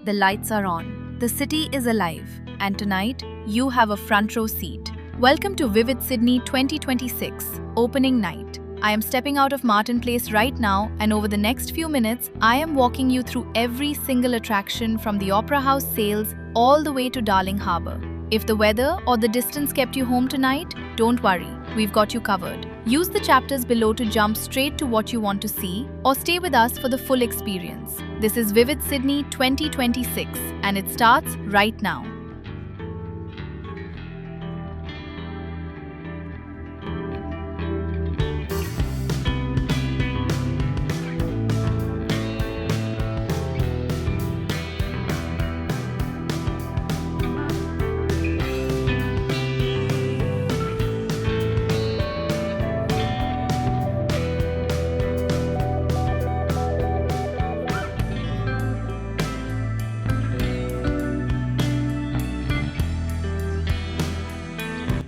The lights are on. The city is alive. And tonight, you have a front row seat. Welcome to Vivid Sydney 2026, opening night. I am stepping out of Martin Place right now, and over the next few minutes, I am walking you through every single attraction from the Opera House sales all the way to Darling Harbour. If the weather or the distance kept you home tonight, don't worry, we've got you covered. Use the chapters below to jump straight to what you want to see, or stay with us for the full experience. This is Vivid Sydney 2026, and it starts right now.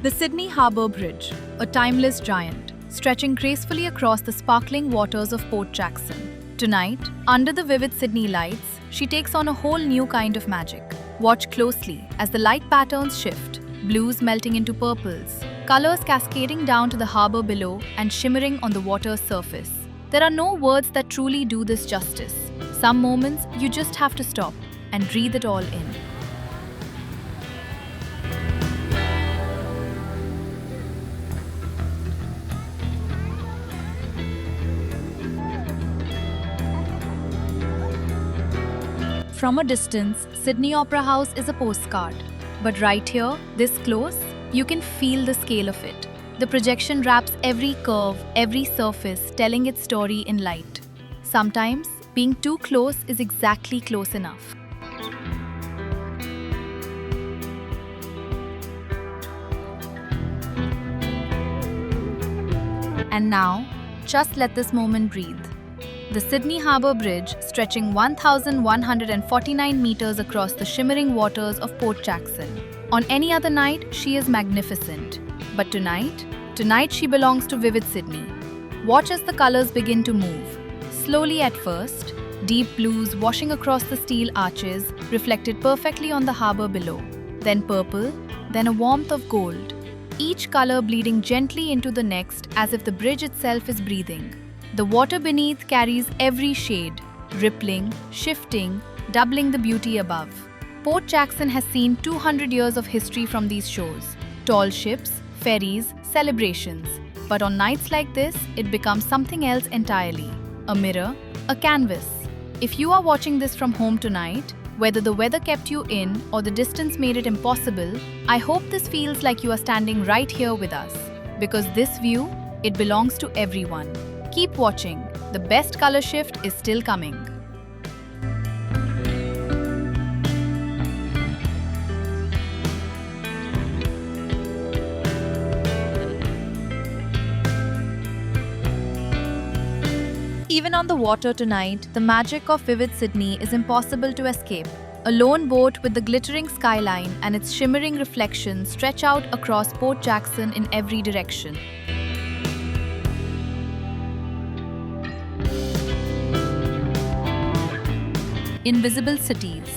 The Sydney Harbour Bridge, a timeless giant, stretching gracefully across the sparkling waters of Port Jackson. Tonight, under the vivid Sydney lights, she takes on a whole new kind of magic. Watch closely as the light patterns shift, blues melting into purples, colours cascading down to the harbour below and shimmering on the water's surface. There are no words that truly do this justice. Some moments you just have to stop and breathe it all in. From a distance, Sydney Opera House is a postcard. But right here, this close, you can feel the scale of it. The projection wraps every curve, every surface, telling its story in light. Sometimes, being too close is exactly close enough. And now, just let this moment breathe. The Sydney Harbour Bridge, stretching 1,149 meters across the shimmering waters of Port Jackson. On any other night, she is magnificent. But tonight she belongs to Vivid Sydney. Watch as the colours begin to move. Slowly at first, deep blues washing across the steel arches, reflected perfectly on the harbour below. Then purple, then a warmth of gold. Each colour bleeding gently into the next as if the bridge itself is breathing. The water beneath carries every shade, rippling, shifting, doubling the beauty above. Port Jackson has seen 200 years of history from these shows. Tall ships, ferries, celebrations. But on nights like this, it becomes something else entirely. A mirror, a canvas. If you are watching this from home tonight, whether the weather kept you in or the distance made it impossible, I hope this feels like you are standing right here with us. Because this view, it belongs to everyone. Keep watching. The best color shift is still coming. Even on the water tonight, the magic of Vivid Sydney is impossible to escape. A lone boat with the glittering skyline and its shimmering reflections stretch out across Port Jackson in every direction. Invisible Cities.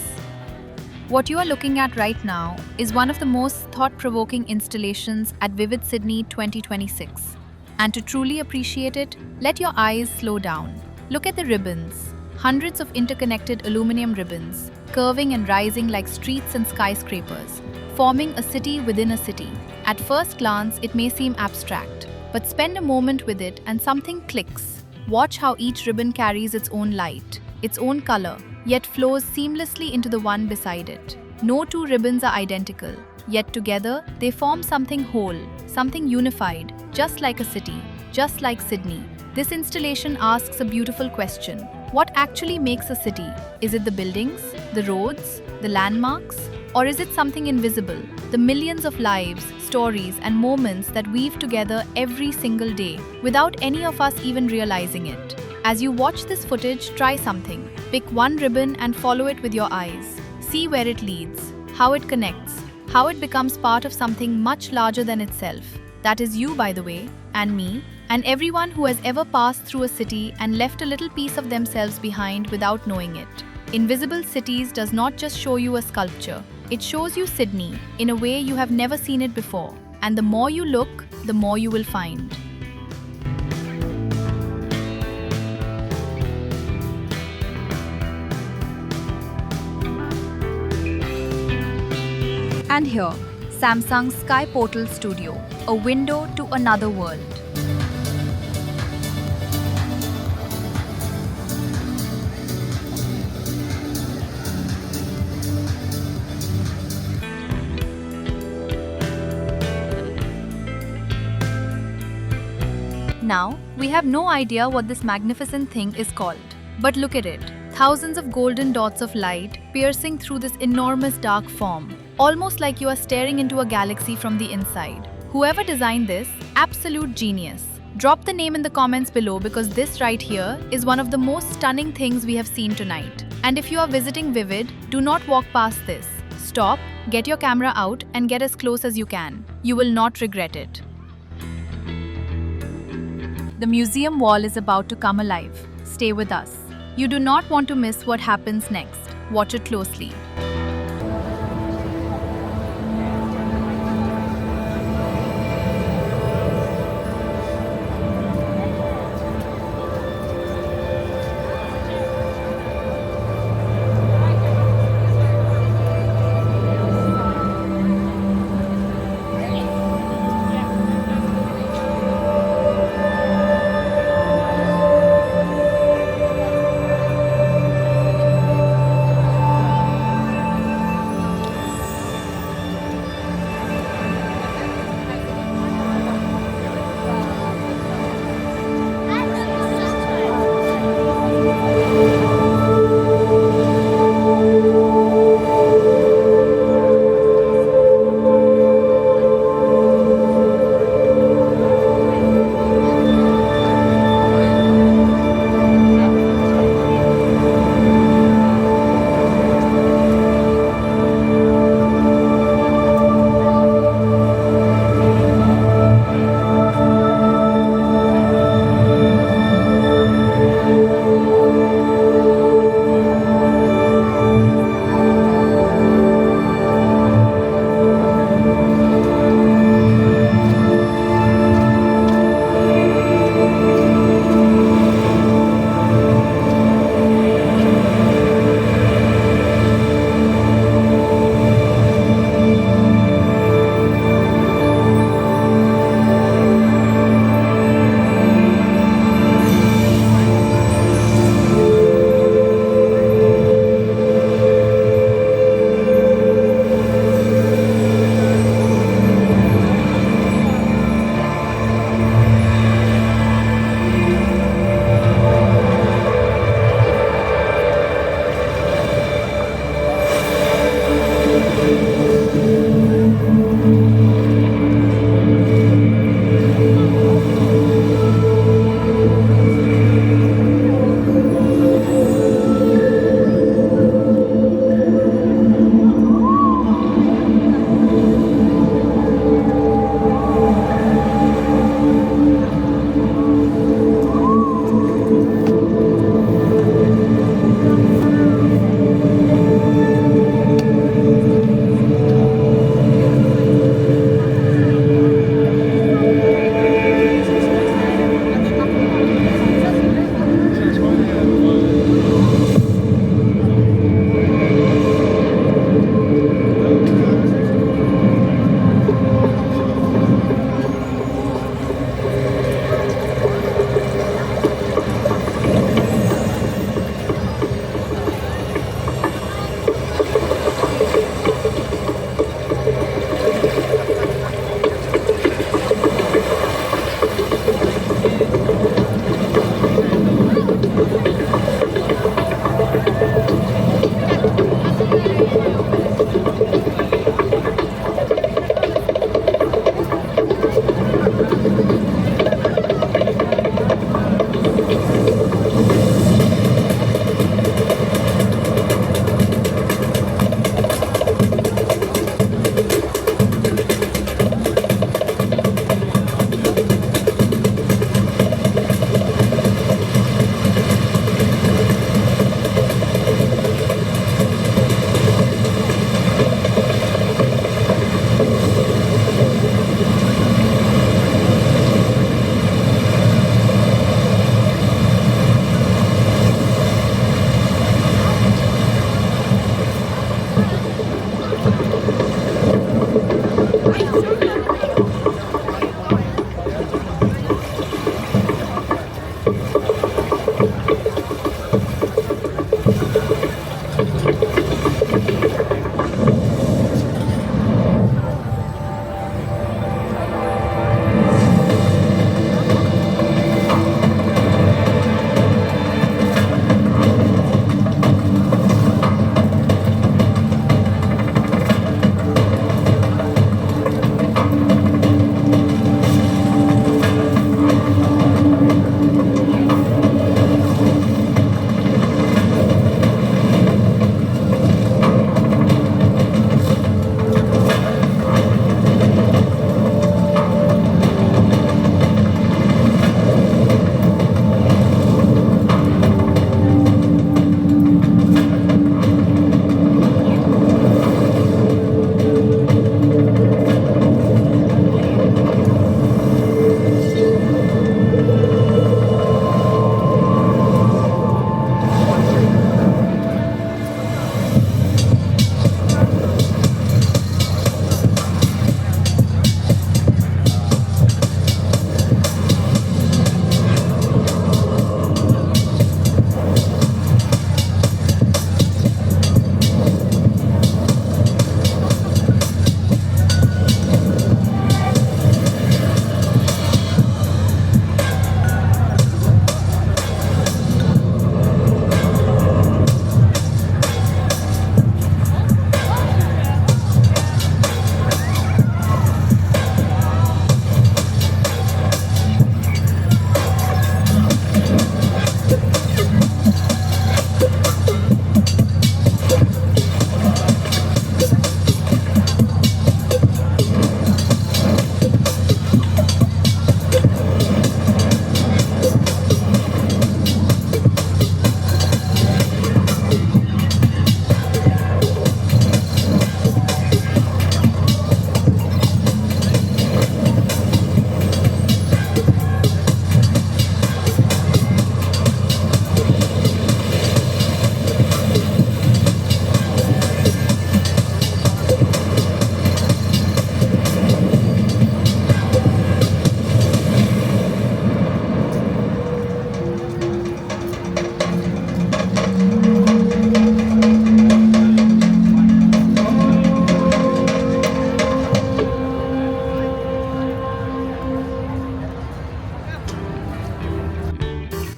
What you are looking at right now is one of the most thought-provoking installations at Vivid Sydney 2026. And to truly appreciate it, let your eyes slow down. Look at the ribbons. Hundreds of interconnected aluminum ribbons, curving and rising like streets and skyscrapers, forming a city within a city. At first glance, it may seem abstract, but spend a moment with it and something clicks. Watch how each ribbon carries its own light, its own color, yet flows seamlessly into the one beside it. No two ribbons are identical, yet together they form something whole, something unified, just like a city, just like Sydney. This installation asks a beautiful question. What actually makes a city? Is it the buildings, the roads, the landmarks? Or is it something invisible, the millions of lives, stories, and moments that weave together every single day, without any of us even realizing it? As you watch this footage, try something. Pick one ribbon and follow it with your eyes. See where it leads, how it connects, how it becomes part of something much larger than itself. That is you, by the way, and me, and everyone who has ever passed through a city and left a little piece of themselves behind without knowing it. Invisible Cities does not just show you a sculpture, it shows you Sydney in a way you have never seen it before. And the more you look, the more you will find. And here, Samsung Sky Portal Studio, a window to another world. Now, we have no idea what this magnificent thing is called. But look at it. Thousands of golden dots of light piercing through this enormous dark form. Almost like you are staring into a galaxy from the inside. Whoever designed this, absolute genius. Drop the name in the comments below because this right here is one of the most stunning things we have seen tonight. And if you are visiting Vivid, do not walk past this. Stop, get your camera out and get as close as you can. You will not regret it. The museum wall is about to come alive. Stay with us. You do not want to miss what happens next. Watch it closely.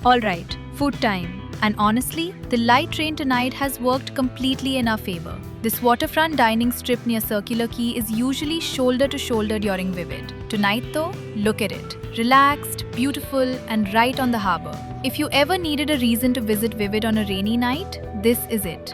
Alright, food time. And honestly, the light train tonight has worked completely in our favor. This waterfront dining strip near Circular Quay is usually shoulder to shoulder during Vivid. Tonight though, look at it. Relaxed, beautiful, and right on the harbour. If you ever needed a reason to visit Vivid on a rainy night, this is it.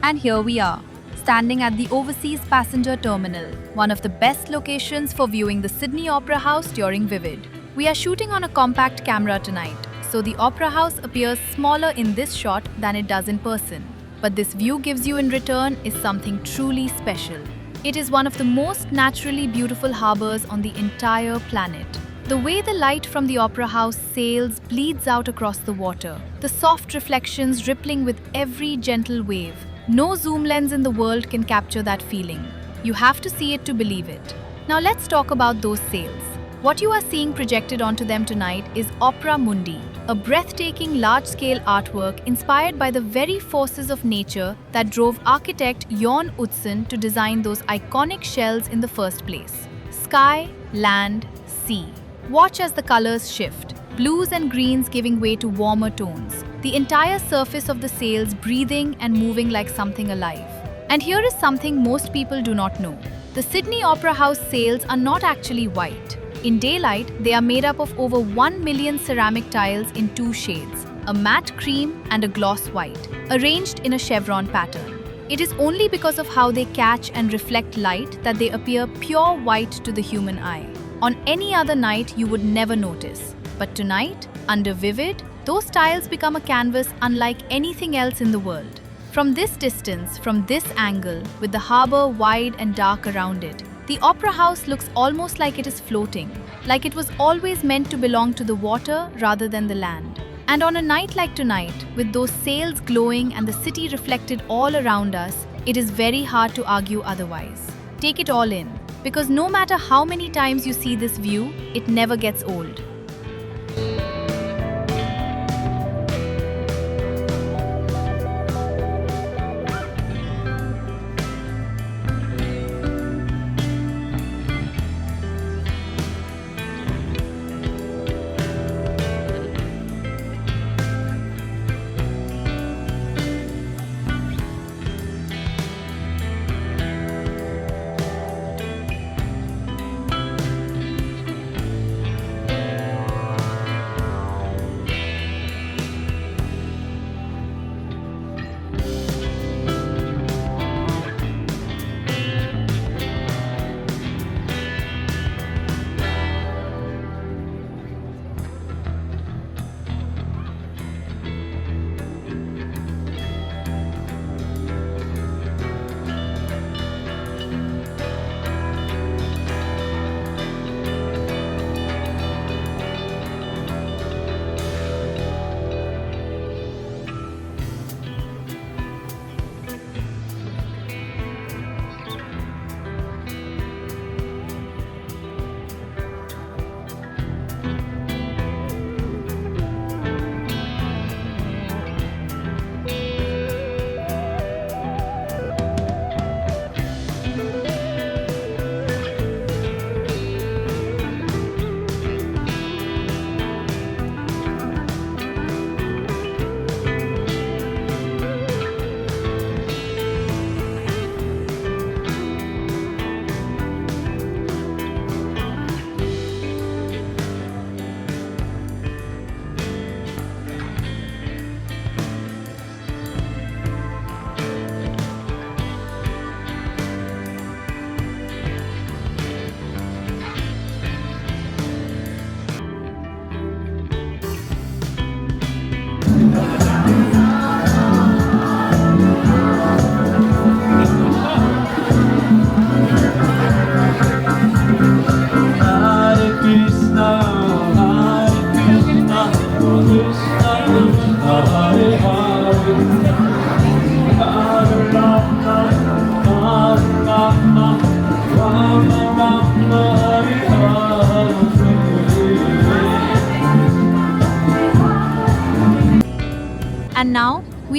And here we are, standing at the Overseas Passenger Terminal, one of the best locations for viewing the Sydney Opera House during Vivid. We are shooting on a compact camera tonight, so the Opera House appears smaller in this shot than it does in person. But this view gives you in return is something truly special. It is one of the most naturally beautiful harbours on the entire planet. The way the light from the Opera House sails bleeds out across the water, the soft reflections rippling with every gentle wave. No zoom lens in the world can capture that feeling. You have to see it to believe it. Now let's talk about those sails. What you are seeing projected onto them tonight is Opera Mundi, a breathtaking large-scale artwork inspired by the very forces of nature that drove architect Jon Utzon to design those iconic shells in the first place. Sky, land, sea. Watch as the colors shift, blues and greens giving way to warmer tones. The entire surface of the sails breathing and moving like something alive. And here is something most people do not know. The Sydney Opera House sails are not actually white. In daylight, they are made up of over 1 million ceramic tiles in two shades, a matte cream and a gloss white, arranged in a chevron pattern. It is only because of how they catch and reflect light that they appear pure white to the human eye. On any other night, you would never notice. But tonight, under Vivid, those tiles become a canvas unlike anything else in the world. From this distance, from this angle, with the harbour wide and dark around it, the Opera House looks almost like it is floating, like it was always meant to belong to the water rather than the land. And on a night like tonight, with those sails glowing and the city reflected all around us, it is very hard to argue otherwise. Take it all in, because no matter how many times you see this view, it never gets old.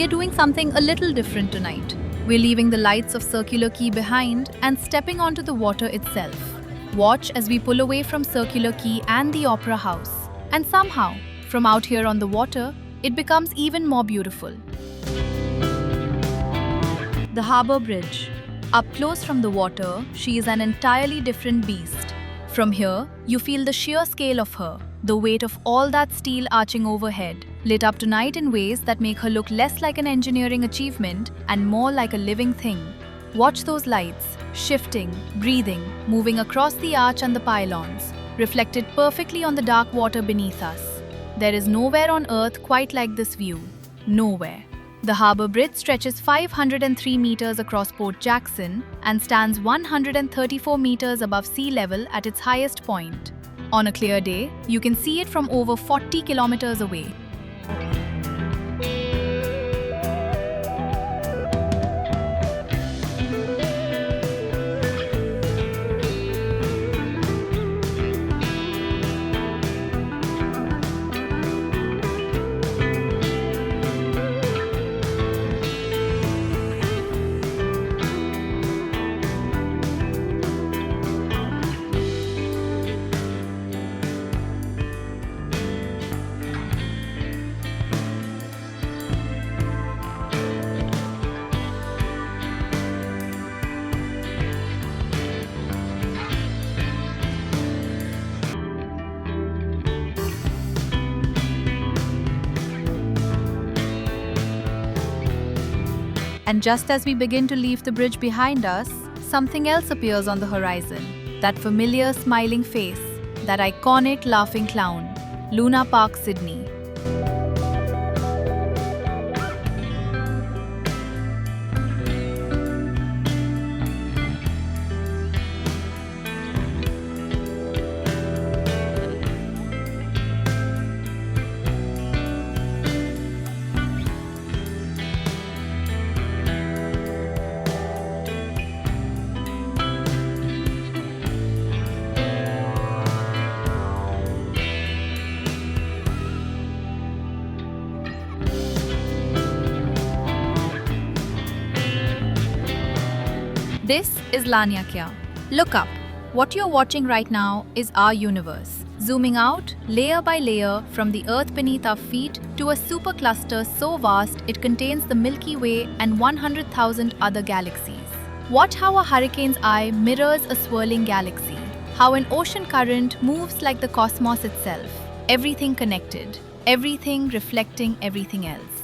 we are doing something a little different tonight. We're leaving the lights of Circular Quay behind and stepping onto the water itself. Watch as we pull away from Circular Quay and the Opera House. And somehow, from out here on the water, it becomes even more beautiful. The Harbour Bridge. Up close from the water, she is an entirely different beast. From here, you feel the sheer scale of her, the weight of all that steel arching overhead, lit up tonight in ways that make her look less like an engineering achievement and more like a living thing. Watch those lights, shifting, breathing, moving across the arch and the pylons, reflected perfectly on the dark water beneath us. There is nowhere on earth quite like this view. Nowhere. The Harbour Bridge stretches 503 meters across Port Jackson and stands 134 meters above sea level at its highest point. On a clear day, you can see it from over 40 kilometers away. And just as we begin to leave the bridge behind us, something else appears on the horizon. That familiar smiling face, that iconic laughing clown, Luna Park, Sydney. This is Lanya Kya. Look up. What you're watching right now is our universe. Zooming out, layer by layer, from the Earth beneath our feet to a supercluster so vast it contains the Milky Way and 100,000 other galaxies. Watch how a hurricane's eye mirrors a swirling galaxy. How an ocean current moves like the cosmos itself. Everything connected. Everything reflecting everything else.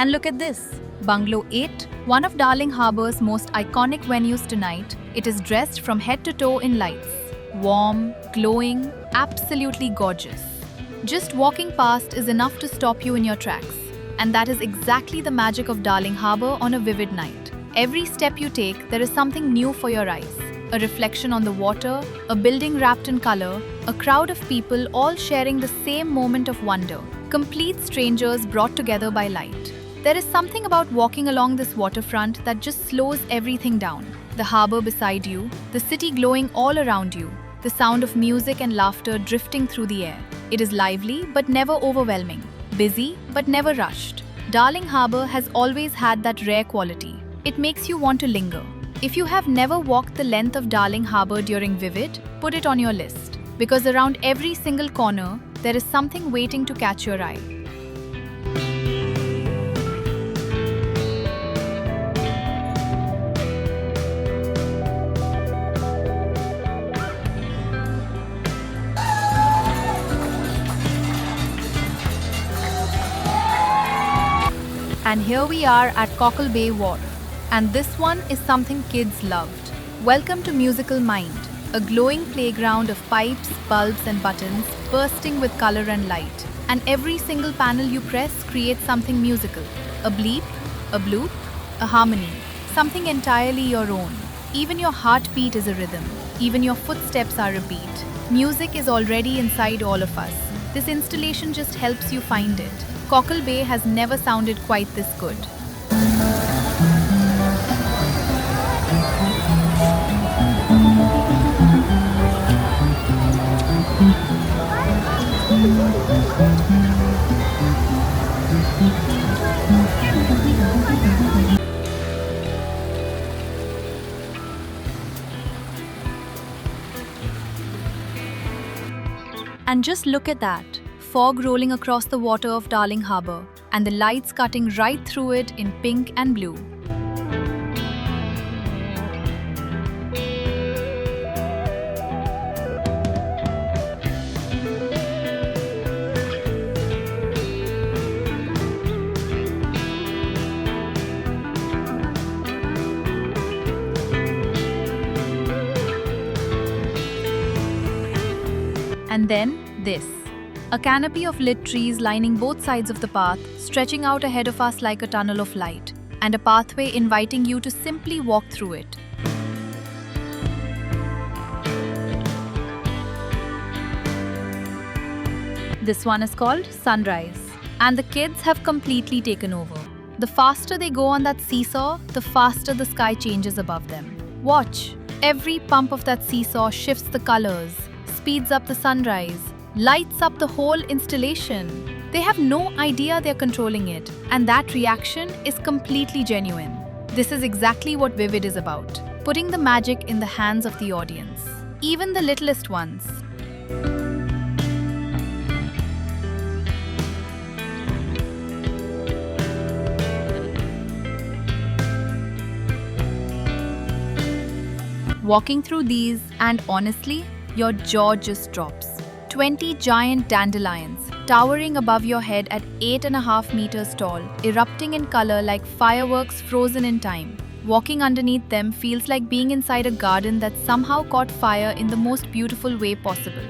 And look at this. Bungalow 8, one of Darling Harbour's most iconic venues tonight, it is dressed from head to toe in lights. Warm, glowing, absolutely gorgeous. Just walking past is enough to stop you in your tracks. And that is exactly the magic of Darling Harbour on a vivid night. Every step you take, there is something new for your eyes. A reflection on the water, a building wrapped in colour, a crowd of people all sharing the same moment of wonder. Complete strangers brought together by light. There is something about walking along this waterfront that just slows everything down. The harbour beside you, the city glowing all around you, the sound of music and laughter drifting through the air. It is lively but never overwhelming, busy but never rushed. Darling Harbour has always had that rare quality. It makes you want to linger. If you have never walked the length of Darling Harbour during Vivid, put it on your list. Because around every single corner, there is something waiting to catch your eye. And here we are at Cockle Bay Wharf. And this one is something kids loved. Welcome to Musical Mind, a glowing playground of pipes, bulbs and buttons bursting with color and light. And every single panel you press creates something musical. A bleep, a bloop, a harmony. Something entirely your own. Even your heartbeat is a rhythm. Even your footsteps are a beat. Music is already inside all of us. This installation just helps you find it. Cockle Bay has never sounded quite this good. And just look at that, fog rolling across the water of Darling Harbour, and the lights cutting right through it in pink and blue. And then this. A canopy of lit trees lining both sides of the path, stretching out ahead of us like a tunnel of light, and a pathway inviting you to simply walk through it. This one is called Sunrise, and the kids have completely taken over. The faster they go on that seesaw, the faster the sky changes above them. Watch! Every pump of that seesaw shifts the colors, speeds up the sunrise, lights up the whole installation. They have no idea they're controlling it, and that reaction is completely genuine. This is exactly what Vivid is about, putting the magic in the hands of the audience, even the littlest ones. Walking through these, and honestly, your jaw just drops. 20 giant dandelions, towering above your head at 8.5 meters tall, erupting in color like fireworks frozen in time. Walking underneath them feels like being inside a garden that somehow caught fire in the most beautiful way possible.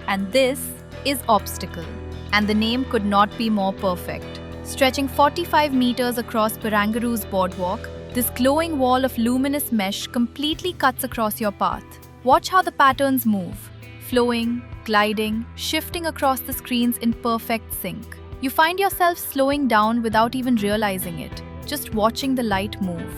And this is Obstacle, and the name could not be more perfect. Stretching 45 meters across Barangaru's boardwalk, this glowing wall of luminous mesh completely cuts across your path. Watch how the patterns move, flowing, gliding, shifting across the screens in perfect sync. You find yourself slowing down without even realizing it, just watching the light move.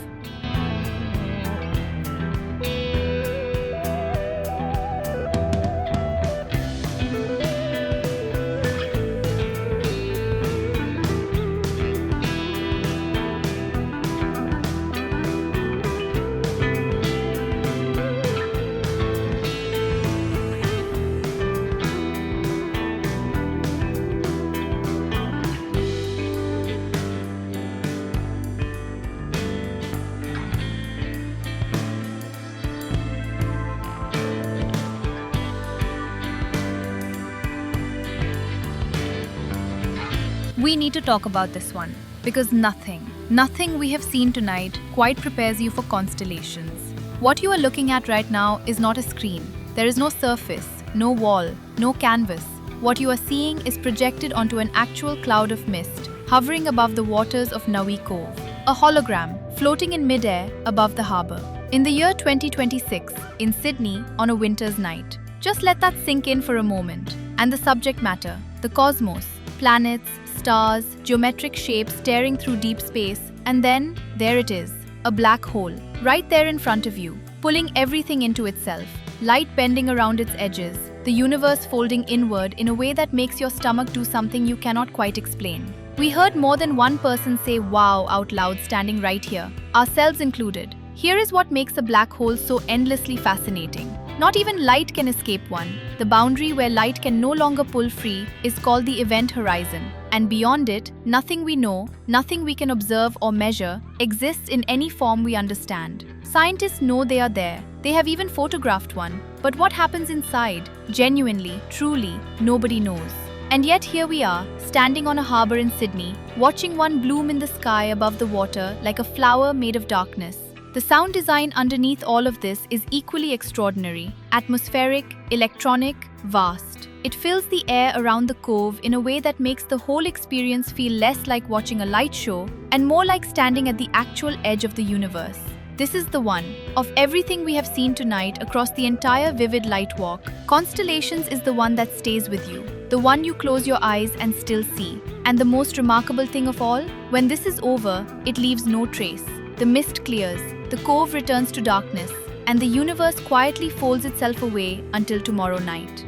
We need to talk about this one, because nothing we have seen tonight quite prepares you for constellations. What you are looking at right now is not a screen. There is no surface, no wall, no canvas. What you are seeing is projected onto an actual cloud of mist, hovering above the waters of Nawi Cove. A hologram, floating in mid-air above the harbour. In the year 2026, in Sydney, on a winter's night. Just let that sink in for a moment. And the subject matter, the cosmos, planets, stars, geometric shapes staring through deep space, and then, there it is, a black hole, right there in front of you, pulling everything into itself, light bending around its edges, the universe folding inward in a way that makes your stomach do something you cannot quite explain. We heard more than one person say "wow" out loud standing right here, ourselves included. Here is what makes a black hole so endlessly fascinating. Not even light can escape one. The boundary where light can no longer pull free is called the event horizon. And beyond it, nothing we know, nothing we can observe or measure, exists in any form we understand. Scientists know they are there. They have even photographed one. But what happens inside? Genuinely, truly, nobody knows. And yet here we are, standing on a harbour in Sydney, watching one bloom in the sky above the water like a flower made of darkness. The sound design underneath all of this is equally extraordinary, atmospheric, electronic, vast. It fills the air around the cove in a way that makes the whole experience feel less like watching a light show and more like standing at the actual edge of the universe. This is the one. Of everything we have seen tonight across the entire Vivid Light Walk, Constellations is the one that stays with you. the one you close your eyes and still see. And the most remarkable thing of all, when this is over, it leaves no trace. The mist clears, the cove returns to darkness, and the universe quietly folds itself away until tomorrow night.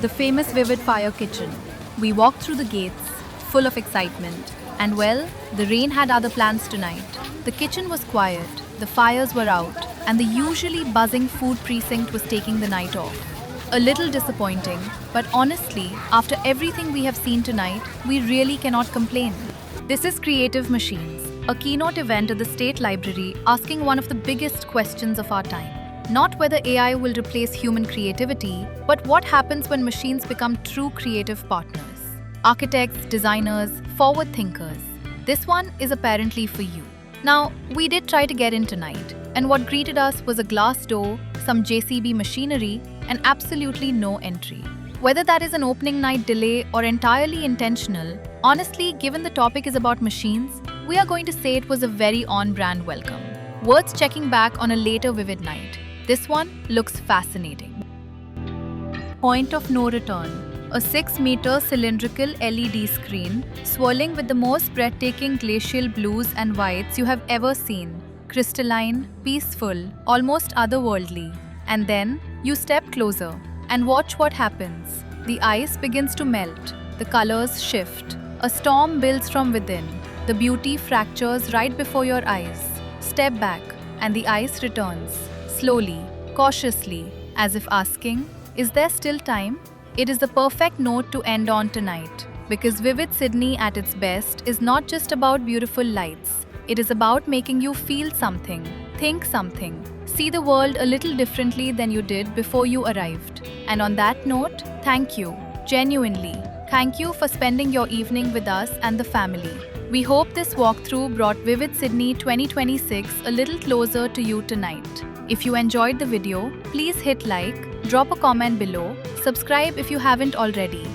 The famous Vivid Fire Kitchen. We walked through the gates, full of excitement. And well, the rain had other plans tonight. The kitchen was quiet, the fires were out, and the usually buzzing food precinct was taking the night off. A little disappointing, but honestly, after everything we have seen tonight, we really cannot complain. This is Creative Machines, a keynote event at the State Library asking one of the biggest questions of our time. Not whether AI will replace human creativity, but what happens when machines become true creative partners. Architects, designers, forward thinkers. This one is apparently for you. Now, we did try to get in tonight, and what greeted us was a glass door, some JCB machinery, and absolutely no entry. Whether that is an opening night delay or entirely intentional, honestly, given the topic is about machines, we are going to say it was a very on-brand welcome. Worth checking back on a later Vivid night. This one looks fascinating. Point of no return. A 6-meter cylindrical LED screen swirling with the most breathtaking glacial blues and whites you have ever seen. Crystalline, peaceful, almost otherworldly. And then you step closer and watch what happens. The ice begins to melt. The colors shift. A storm builds from within. The beauty fractures right before your eyes. Step back and the ice returns. Slowly, cautiously, as if asking, is there still time? It is the perfect note to end on tonight, because Vivid Sydney at its best is not just about beautiful lights. It is about making you feel something, think something, see the world a little differently than you did before you arrived. And on that note, thank you, genuinely. Thank you for spending your evening with us and the family. We hope this walkthrough brought Vivid Sydney 2026 a little closer to you tonight. If you enjoyed the video, please hit like, drop a comment below, subscribe if you haven't already.